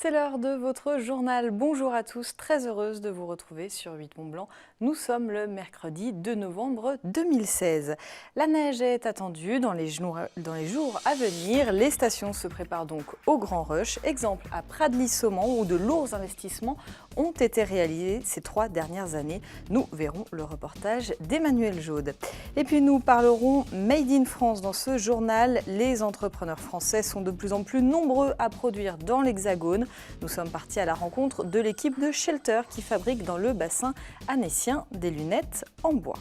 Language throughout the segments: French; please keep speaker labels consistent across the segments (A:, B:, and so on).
A: C'est l'heure de votre journal. Bonjour à tous, très heureuse de vous retrouver sur 8 Mont Blanc. Nous sommes le mercredi 2 novembre 2016. La neige est attendue dans les jours à venir. Les stations se préparent donc au grand rush. Exemple à Pradly-Saumon où de lourds investissements ont été réalisés ces 3 dernières années. Nous verrons le reportage d'Emmanuel Jaude. Et puis nous parlerons Made in France dans ce journal. Les entrepreneurs français sont de plus en plus nombreux à produire dans l'Hexagone. Nous sommes partis à la rencontre de l'équipe de Shelter qui fabrique dans le bassin annécien des lunettes en bois.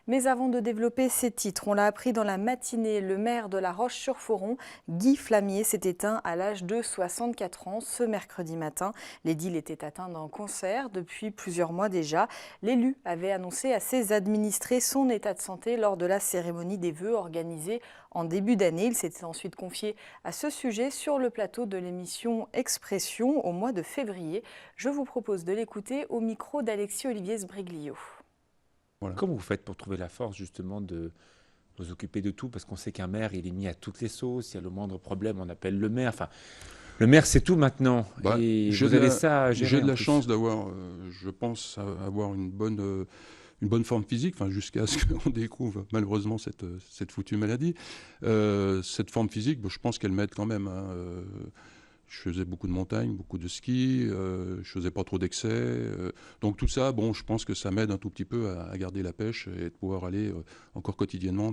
A: Mais avant de développer ces titres, on l'a appris dans la matinée, le maire de La Roche-sur-Foron, Guy Flamier, s'est éteint à l'âge de 64 ans ce mercredi matin. L'édile était atteint d'un cancer depuis plusieurs mois déjà. L'élu avait annoncé à ses administrés son état de santé lors de la cérémonie des vœux organisée en début d'année. Il s'était ensuite confié à ce sujet sur le plateau de l'émission Expression au mois de février. Je vous propose de l'écouter au micro d'Alexis Olivier Sbriglio.
B: Voilà. Comment vous faites pour trouver la force justement de vous occuper de tout? Parce qu'on sait qu'un maire, il est mis à toutes les sauces. Il y a le moindre problème, on appelle le maire. Enfin, le maire, c'est tout maintenant. Et vous avez ça à gérer.
C: J'ai de la chance d'avoir, je pense, avoir une bonne forme physique, enfin, jusqu'à ce qu'on découvre malheureusement cette foutue maladie. Cette forme physique, je pense qu'elle m'aide quand même. Je faisais beaucoup de montagne, beaucoup de ski, je faisais pas trop d'excès. Donc tout ça, je pense que ça m'aide un tout petit peu à garder la pêche et de pouvoir aller encore quotidiennement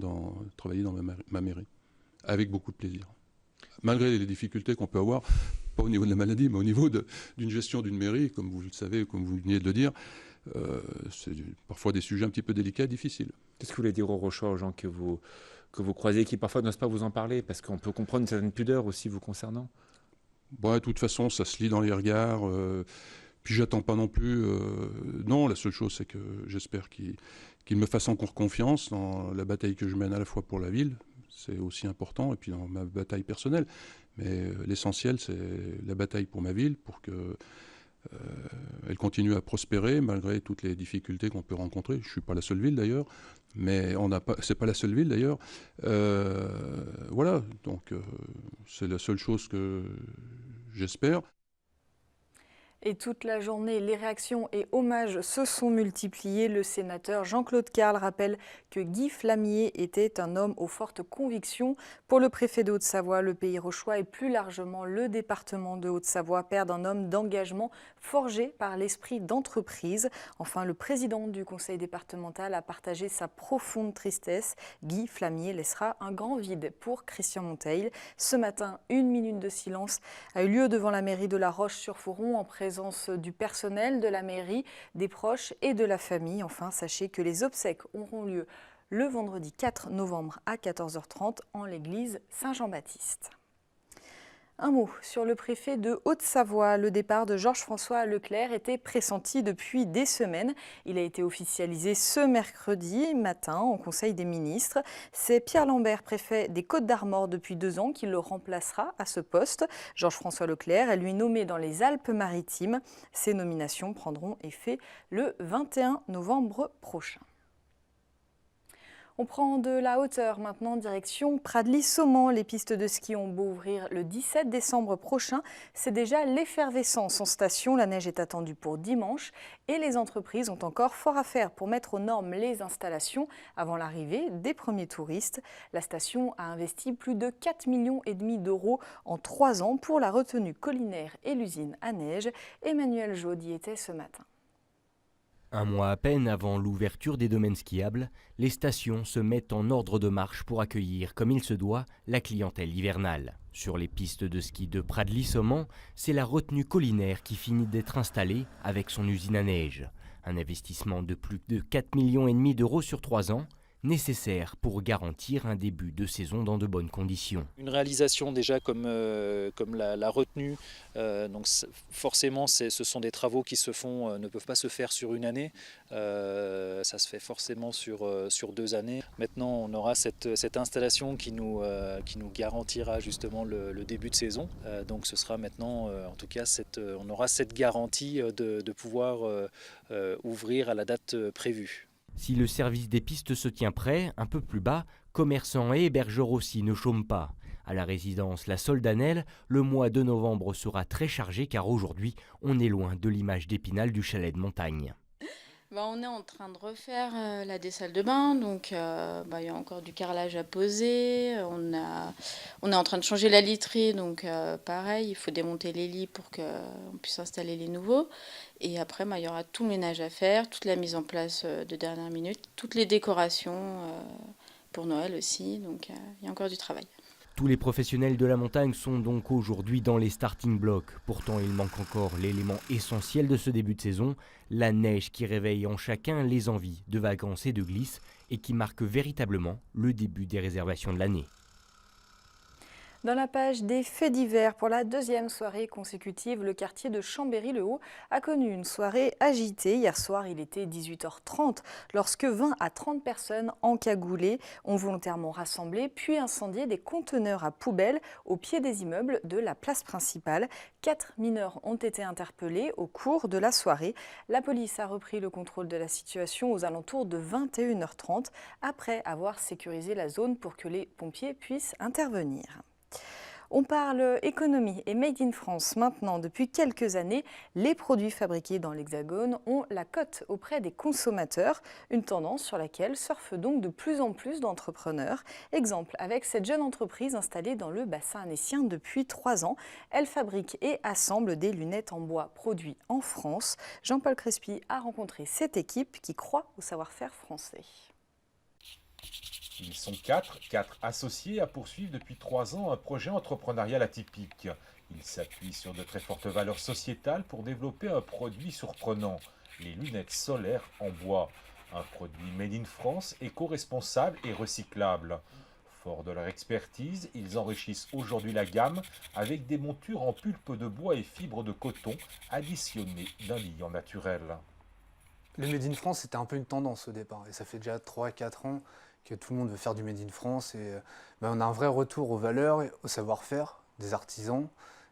C: travailler dans ma mairie, avec beaucoup de plaisir. Malgré les difficultés qu'on peut avoir, pas au niveau de la maladie, mais au niveau d'une gestion d'une mairie, comme vous le savez, comme vous venez de le dire, c'est parfois des sujets un petit peu délicats et difficiles.
B: Qu'est-ce que vous voulez dire aux Rochois, aux gens que vous croisez, qui parfois n'osent pas vous en parler, parce qu'on peut comprendre une certaine pudeur aussi vous concernant?
C: De toute façon, ça se lit dans les regards. Puis j'attends pas non plus. Non, la seule chose, c'est que j'espère qu'il me fasse encore confiance dans la bataille que je mène à la fois pour la ville, c'est aussi important, et puis dans ma bataille personnelle. Mais l'essentiel, c'est la bataille pour ma ville, pour que elle continue à prospérer malgré toutes les difficultés qu'on peut rencontrer. Je suis pas la seule ville d'ailleurs, mais c'est pas la seule ville d'ailleurs. Voilà, donc c'est la seule chose que j'espère.
A: Et toute la journée, les réactions et hommages se sont multipliés. Le sénateur Jean-Claude Carle rappelle que Guy Flamier était un homme aux fortes convictions. Pour le préfet de Haute-Savoie, le Pays Rochois et plus largement le département de Haute-Savoie perdent un homme d'engagement forgé par l'esprit d'entreprise. Enfin, le président du conseil départemental a partagé sa profonde tristesse. Guy Flamier laissera un grand vide pour Christian Monteil. Ce matin, 1 minute de silence a eu lieu devant la mairie de La Roche-sur-Foron en présence du personnel de la mairie, des proches et de la famille. Enfin, sachez que les obsèques auront lieu le vendredi 4 novembre à 14h30 en l'église Saint-Jean-Baptiste. Un mot sur le préfet de Haute-Savoie. Le départ de Georges-François Leclerc était pressenti depuis des semaines. Il a été officialisé ce mercredi matin en Conseil des ministres. C'est Pierre Lambert, préfet des Côtes-d'Armor depuis 2 ans, qui le remplacera à ce poste. Georges-François Leclerc est lui nommé dans les Alpes-Maritimes. Ces nominations prendront effet le 21 novembre prochain. On prend de la hauteur maintenant, direction Pradly-Saumon. Les pistes de ski ont beau ouvrir le 17 décembre prochain. C'est déjà l'effervescence en station. La neige est attendue pour dimanche et les entreprises ont encore fort à faire pour mettre aux normes les installations avant l'arrivée des premiers touristes. La station a investi plus de 4,5 millions d'euros en 3 ans pour la retenue collinaire et l'usine à neige. Emmanuel Jaude y était ce matin.
D: Un mois à peine avant l'ouverture des domaines skiables, les stations se mettent en ordre de marche pour accueillir, comme il se doit, la clientèle hivernale. Sur les pistes de ski de Pradly-Saumon, c'est la retenue collinaire qui finit d'être installée avec son usine à neige. Un investissement de plus de 4,5 millions d'euros sur 3 ans, nécessaire pour garantir un début de saison dans de bonnes conditions.
E: Une réalisation déjà comme la retenue, donc forcément ce sont des travaux qui se font, ne peuvent pas se faire sur une année, ça se fait forcément sur 2 années. Maintenant on aura cette installation qui nous garantira justement le début de saison, donc ce sera maintenant en tout cas on aura cette garantie de pouvoir ouvrir à la date prévue.
D: Si le service des pistes se tient prêt, un peu plus bas, commerçants et hébergeurs aussi ne chôment pas. À la résidence La Soldanelle, le mois de novembre sera très chargé car aujourd'hui, on est loin de l'image d'Épinal du chalet de montagne.
F: On est en train de refaire des salles de bain, donc il y a encore du carrelage à poser. On est en train de changer la literie, donc pareil, il faut démonter les lits pour qu'on puisse installer les nouveaux. Et après, il y aura tout le ménage à faire, toute la mise en place de dernière minute, toutes les décorations pour Noël aussi, donc il y a encore du travail.
D: Tous les professionnels de la montagne sont donc aujourd'hui dans les starting blocks. Pourtant, il manque encore l'élément essentiel de ce début de saison, la neige qui réveille en chacun les envies de vacances et de glisse et qui marque véritablement le début des réservations de l'année.
A: Dans la page des faits divers, pour la deuxième soirée consécutive, le quartier de Chambéry-le-Haut a connu une soirée agitée. Hier soir, il était 18h30 lorsque 20 à 30 personnes encagoulées ont volontairement rassemblé puis incendié des conteneurs à poubelles au pied des immeubles de la place principale. 4 mineurs ont été interpellés au cours de la soirée. La police a repris le contrôle de la situation aux alentours de 21h30 après avoir sécurisé la zone pour que les pompiers puissent intervenir. On parle économie et Made in France. Maintenant, depuis quelques années, les produits fabriqués dans l'Hexagone ont la cote auprès des consommateurs, une tendance sur laquelle surfent donc de plus en plus d'entrepreneurs. Exemple avec cette jeune entreprise installée dans le bassin annécien depuis 3 ans. Elle fabrique et assemble des lunettes en bois produits en France. Jean-Paul Crespi a rencontré cette équipe qui croit au savoir-faire français.
G: Ils sont quatre associés à poursuivre depuis 3 ans un projet entrepreneurial atypique. Ils s'appuient sur de très fortes valeurs sociétales pour développer un produit surprenant, les lunettes solaires en bois. Un produit made in France, éco-responsable et recyclable. Forts de leur expertise, ils enrichissent aujourd'hui la gamme avec des montures en pulpe de bois et fibres de coton additionnées d'un liant naturel.
H: Le Made in France, c'était un peu une tendance au départ. Et ça fait déjà 3-4 ans que tout le monde veut faire du Made in France. Et on a un vrai retour aux valeurs, au savoir-faire des artisans.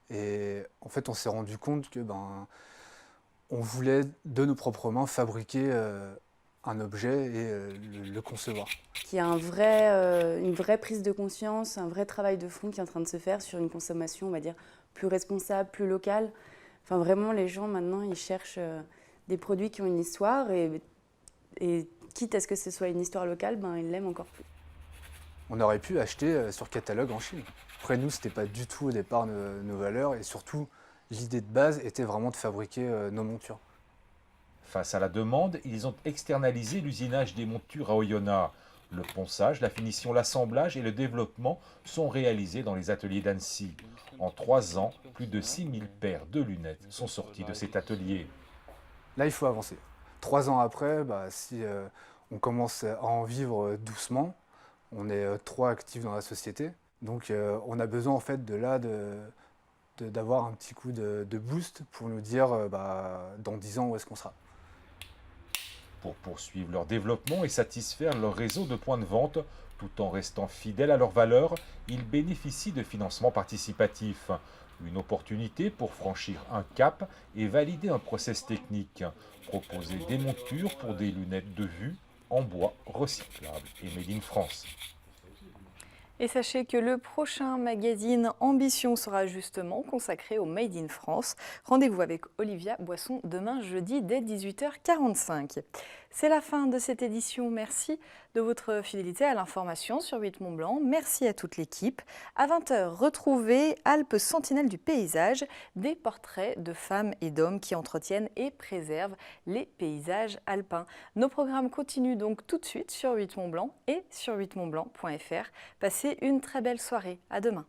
H: Et en fait, on s'est rendu compte que on voulait de nos propres mains fabriquer un objet et le concevoir.
I: Il y a une vraie prise de conscience, un vrai travail de fond qui est en train de se faire sur une consommation, on va dire, plus responsable, plus locale. Enfin, vraiment, les gens, maintenant, ils cherchent des produits qui ont une histoire et quitte à ce que ce soit une histoire locale, ils l'aiment encore plus.
H: On aurait pu acheter sur catalogue en Chine. Après nous, c'était pas du tout au départ nos valeurs et surtout, l'idée de base était vraiment de fabriquer nos montures.
G: Face à la demande, ils ont externalisé l'usinage des montures à Oyonnax. Le ponçage, la finition, l'assemblage et le développement sont réalisés dans les ateliers d'Annecy. En 3 ans, plus de 6000 paires de lunettes sont sorties de cet atelier.
H: Là, il faut avancer. 3 ans après, si on commence à en vivre doucement, on est 3 actifs dans la société. Donc on a besoin en fait d'avoir un petit coup de boost pour nous dire dans 10 ans où est-ce qu'on sera.
G: Pour poursuivre leur développement et satisfaire leur réseau de points de vente, tout en restant fidèles à leurs valeurs, ils bénéficient de financements participatifs. Une opportunité pour franchir un cap et valider un process technique. Proposer des montures pour des lunettes de vue en bois recyclable et made in France.
A: Et sachez que le prochain magazine Ambition sera justement consacré au Made in France. Rendez-vous avec Olivia Boisson demain jeudi dès 18h45. C'est la fin de cette édition. Merci de votre fidélité à l'information sur 8 Mont Blanc. Merci à toute l'équipe. À 20h, retrouvez Alpes Sentinelles du paysage, des portraits de femmes et d'hommes qui entretiennent et préservent les paysages alpins. Nos programmes continuent donc tout de suite sur 8 Mont Blanc et sur 8montblanc.fr. Passez une très belle soirée. À demain.